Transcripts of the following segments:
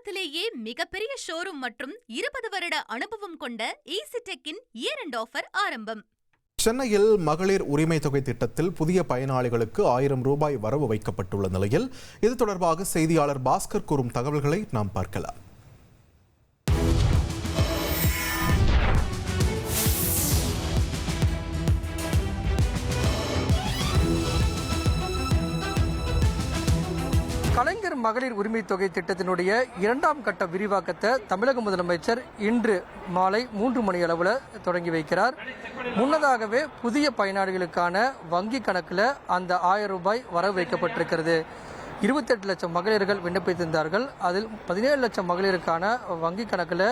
தமிழகத்திலேயே மிகப்பெரிய ஷோரூம் மற்றும் 20 வருட அனுபவம் கொண்ட ஈசிடெக்கின் இயர் எண்ட் ஆஃபர் ஆரம்பம். சென்னையில் மகளிர் உரிமை தொகை திட்டத்தில் புதிய பயனாளிகளுக்கு 1000 ரூபாய் வரவு வைக்கப்பட்டுள்ள நிலையில் இது தொடர்பாக செய்தியாளர் பாஸ்கர் கூறும் தகவல்களை நாம் பார்க்கலாம். கலைஞர் மகளிர் உரிமை தொகை திட்டத்தினுடைய 2ஆம் கட்ட விரிவாக்கத்தை தமிழக முதலமைச்சர் இன்று மாலை 3 மணி அளவில் தொடங்கி வைக்கிறார். முன்னதாகவே புதிய பயனாளிகளுக்கான வங்கி கணக்கில் அந்த 1000 ரூபாய் வரவு வைக்கப்பட்டிருக்கிறது. 28 லட்சம் மகளிர்கள் விண்ணப்பித்திருந்தார்கள். அதில் 17 லட்சம் மகளிருக்கான வங்கி கணக்கில்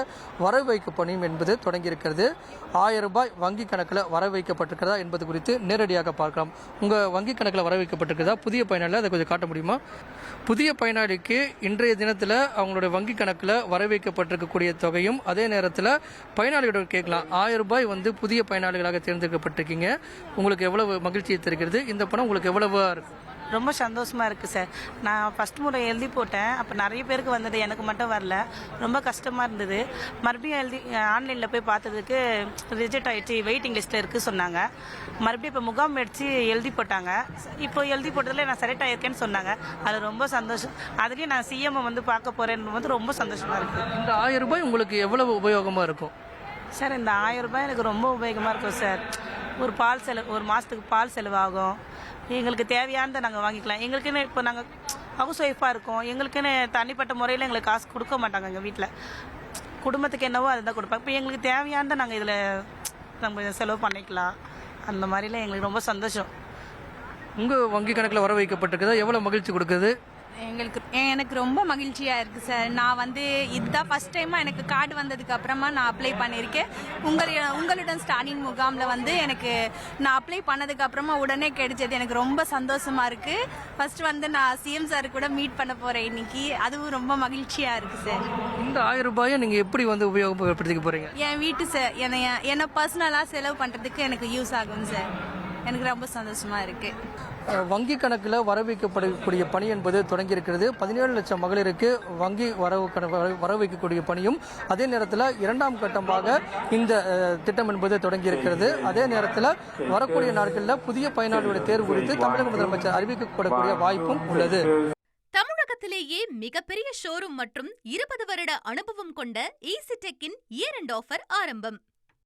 வரவு வைக்கப்படும் என்பது தொடங்கியிருக்கிறது. 1000 ரூபாய் வங்கி கணக்கில் வரவு வைக்கப்பட்டிருக்கிறதா என்பது குறித்து நேரடியாக பார்க்கலாம். உங்கள் வங்கி கணக்கில் வரவு வைக்கப்பட்டிருக்கிறதா? புதிய பயனாளி அதை கொஞ்சம் காட்ட முடியுமா? புதிய பயனாளிக்கு இன்றைய தினத்தில் அவங்களுடைய வங்கி கணக்கில் வரவு வைக்கப்பட்டிருக்கக்கூடிய தொகையும் அதே நேரத்தில் பயனாளிகளிடம் கேட்கலாம். 1000 ரூபாய் புதிய பயனாளிகளாக தேர்ந்தெடுக்கப்பட்டிருக்கீங்க. உங்களுக்கு எவ்வளவு மகிழ்ச்சியை தருகிறது? இந்த பணம் உங்களுக்கு எவ்வளவு இருக்கு? ரொம்ப சந்தோஷமாக இருக்குது சார். நான் ஃபஸ்ட் முறை எழுதி போட்டேன். அப்போ நிறைய பேருக்கு வந்தது, எனக்கு மட்டும் வரல. ரொம்ப கஷ்டமாக இருந்தது. மறுபடியும் எழுதி ஆன்லைனில் போய் பார்த்ததுக்கு ரிஜெக்ட் ஆகிடுச்சு, வெயிட்டிங் லிஸ்ட்டில் இருக்குது சொன்னாங்க. மறுபடியும் இப்போ முகாம் அடித்து எழுதி போட்டாங்க. இப்போ எழுதி போட்டதில் நான் செலக்ட் ஆகியிருக்கேன்னு சொன்னாங்க. அது ரொம்ப சந்தோஷம். அதுலேயும் நான் சிஎம் பார்க்க போகிறேன்னு ரொம்ப சந்தோஷமாக இருக்குது. இந்த 1000 ரூபாய் உங்களுக்கு எவ்வளவு உபயோகமாக இருக்கும் சார்? இந்த 1000 ரூபாய் எனக்கு ரொம்ப உபயோகமாக இருக்கும் சார். ஒரு பால் செலவு, ஒரு மாதத்துக்கு பால் செலவாகும். எங்களுக்கு தேவையானதை நாங்கள் வாங்கிக்கலாம். எங்களுக்குன்னு இப்போ நாங்கள் ஹவுஸ் ஒய்ஃபாக இருக்கோம். எங்களுக்குன்னு தனிப்பட்ட முறையில் எங்களுக்கு காசு கொடுக்க மாட்டாங்க. எங்கள் வீட்டில் குடும்பத்துக்கு என்னவோ அதுதான் கொடுப்பாங்க. இப்போ எங்களுக்கு தேவையானதை நாங்கள் இதில் நம்ம செலவு பண்ணிக்கலாம். அந்த மாதிரிலாம் எங்களுக்கு ரொம்ப சந்தோஷம். உங்கள் வங்கி கணக்கில் வர வைக்கப்பட்டிருக்குதா? எவ்வளோ மகிழ்ச்சி கொடுக்குது? எனக்கு ரொம்ப மகிழ்ச்சியாக இருக்குது சார். நான் இதுதான் ஃபஸ்ட் டைமாக எனக்கு கார்டு வந்ததுக்கு அப்புறமா நான் அப்ளை பண்ணியிருக்கேன். உங்களுடன் ஸ்டாலின் முகாமில் எனக்கு நான் அப்ளை பண்ணதுக்கு அப்புறமா உடனே கிடைச்சது. எனக்கு ரொம்ப சந்தோஷமாக இருக்குது. ஃபர்ஸ்ட் நான் சிஎம் சார் கூட மீட் பண்ண போகிறேன் இன்னைக்கு. அதுவும் ரொம்ப மகிழ்ச்சியாக இருக்குது சார். இந்த 1000 ரூபாயை நீங்கள் எப்படி உபயோகப்படுத்திக்க போகிறீங்க? என் வீட்டு சார் என்னை பர்சனலாக செலவு பண்ணுறதுக்கு எனக்கு யூஸ் ஆகும் சார். எனக்கு ரொம்ப சந்தோஷமாக இருக்குது. வங்கி கணக்கில் வரவைக்கப்படக்கூடிய பணி என்பது தொடங்கியிருக்கிறது. 17 லட்சம் மகளிருக்கு வங்கி வரவு வைக்கக்கூடிய பணியும் அதே நேரத்தில் 2ஆம் கட்டமாக இந்த திட்டம் என்பது தொடங்கியிருக்கிறது. அதே நேரத்தில் வரக்கூடிய நாட்களில் புதிய பயனாளிகளுடைய தேர்வு குறித்து தமிழக முதலமைச்சர் அறிவிக்கப்படக்கூடிய வாய்ப்பும் உள்ளது. தமிழகத்திலேயே மிகப்பெரிய ஷோரூம் மற்றும் 20 வருட அனுபவம் கொண்ட ஈசிடெக்கின் இயர் எண்ட் ஆஃபர் ஆரம்பம்.